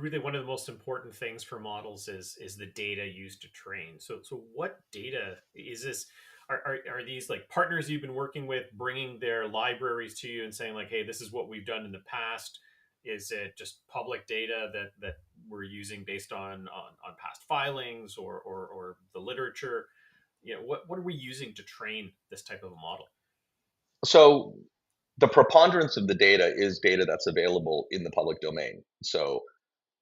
really one of the most important things for models is the data used to train. So what data is this? Are these like partners you've been working with bringing their libraries to you and saying like, hey, this is what we've done in the past? Is it just public data that we're using based on past filings or the literature? What are we using to train this type of a model? So the preponderance of the data is data that's available in the public domain. So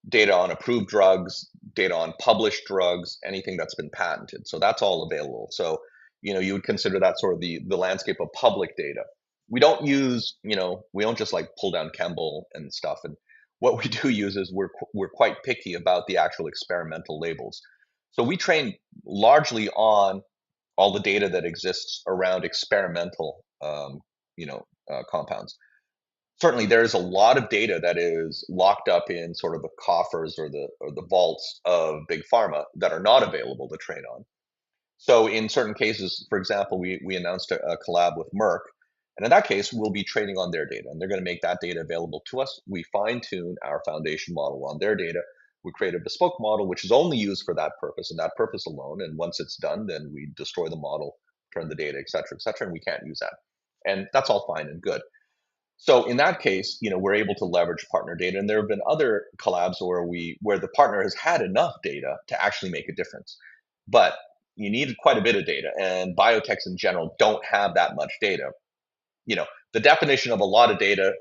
data on approved drugs, data on published drugs, anything that's been patented. So that's all available. So, you would consider that sort of the landscape of public data. We don't use, we don't just like pull down Kemble and stuff. And what we do use is we're quite picky about the actual experimental labels. So we train largely on all the data that exists around experimental, compounds. Certainly, there is a lot of data that is locked up in sort of the coffers or the vaults of big pharma that are not available to train on. So, in certain cases, for example, we announced a collab with Merck, and in that case, we'll be training on their data, and they're going to make that data available to us. We fine tune our foundation model on their data. We create a bespoke model, which is only used for that purpose and that purpose alone. And once it's done, then we destroy the model, turn the data, et cetera, and we can't use that. And that's all fine and good. So in that case, we're able to leverage partner data, and there have been other collabs where the partner has had enough data to actually make a difference, but you need quite a bit of data, and biotechs in general don't have that much data. The definition of a lot of data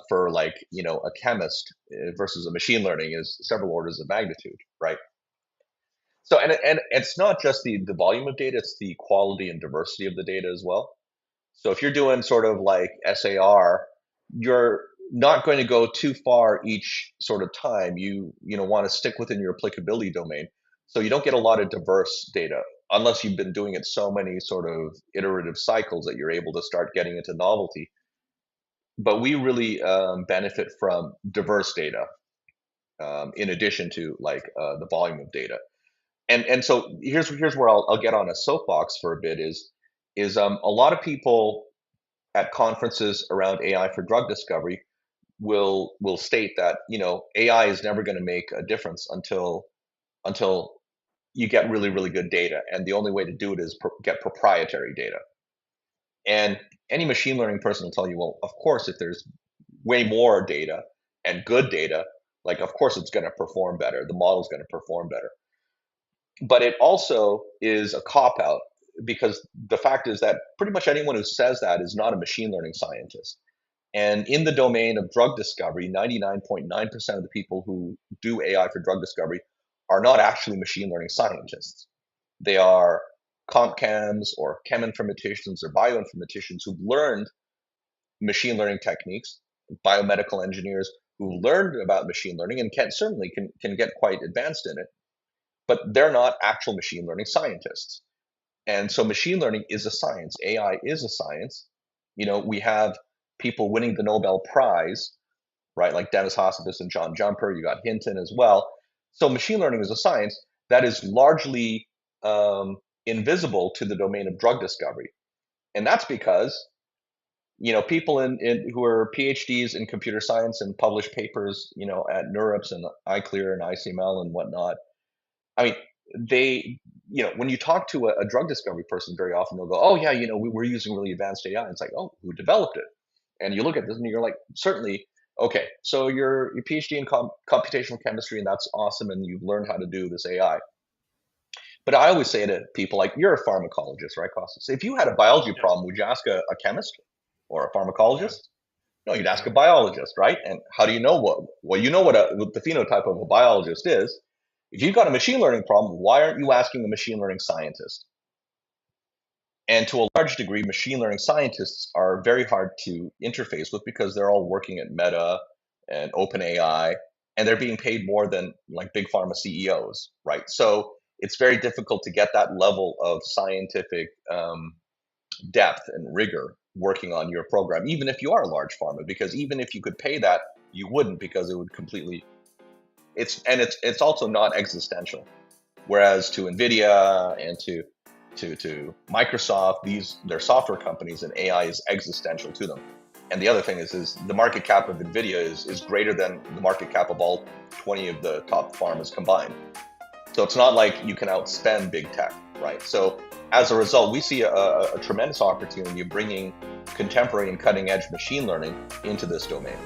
for like a chemist versus a machine learning is several orders of magnitude, right? So and it's not just the volume of data; it's the quality and diversity of the data as well. So if you're doing sort of like SAR, you're not going to go too far each sort of time. You want to stick within your applicability domain. So you don't get a lot of diverse data unless you've been doing it so many sort of iterative cycles that you're able to start getting into novelty. But we really benefit from diverse data in addition to like the volume of data. And so here's where I'll get on a soapbox for a bit is a lot of people at conferences around AI for drug discovery will state that AI is never going to make a difference until you get really really good data, and the only way to do it is get proprietary data. And any machine learning person will tell you, well, of course, if there's way more data and good data, like of course it's going to perform better. The model's going to perform better. But it also is a cop out because the fact is that pretty much anyone who says that is not a machine learning scientist. And in the domain of drug discovery, 99.9% of the people who do AI for drug discovery are not actually machine learning scientists. They are comp chems or cheminformaticians or bioinformaticians who've learned machine learning techniques, biomedical engineers who learned about machine learning and can get quite advanced in it, but they're not actual machine learning scientists. And so machine learning is a science. AI is a science. We have people winning the Nobel Prize, right? Like Dennis Hassabis and John Jumper. You got Hinton as well. So machine learning is a science that is largely invisible to the domain of drug discovery. And that's because, people who are PhDs in computer science and publish papers, at NeurIPS and iClear and ICML and whatnot. I mean, when you talk to a drug discovery person, very often they'll go, oh yeah, we're using really advanced AI. And it's like, oh, who developed it? And you look at this and you're like, certainly, okay, so you're PhD in computational chemistry and that's awesome. And you've learned how to do this AI. But I always say to people, like, you're a pharmacologist, right, Kostas? If you had a biology Yeah, problem, would you ask a chemist or a yeah, pharmacologist? No, you'd ask yeah. a biologist, right? And how do you know what? Well, you know what the phenotype of a biologist is. If you've got a machine learning problem, why aren't you asking a machine learning scientist? And to a large degree, machine learning scientists are very hard to interface with because they're all working at Meta and OpenAI, and they're being paid more than like big pharma CEOs, right? So it's very difficult to get that level of scientific depth and rigor working on your program, even if you are a large pharma, because even if you could pay that, you wouldn't because it would completely. It's also not existential. Whereas to Nvidia and to Microsoft, they're software companies, and AI is existential to them. And the other thing is the market cap of NVIDIA is greater than the market cap of all 20 of the top pharmas combined. So it's not like you can outspend big tech, right? So as a result, we see a tremendous opportunity of bringing contemporary and cutting edge machine learning into this domain.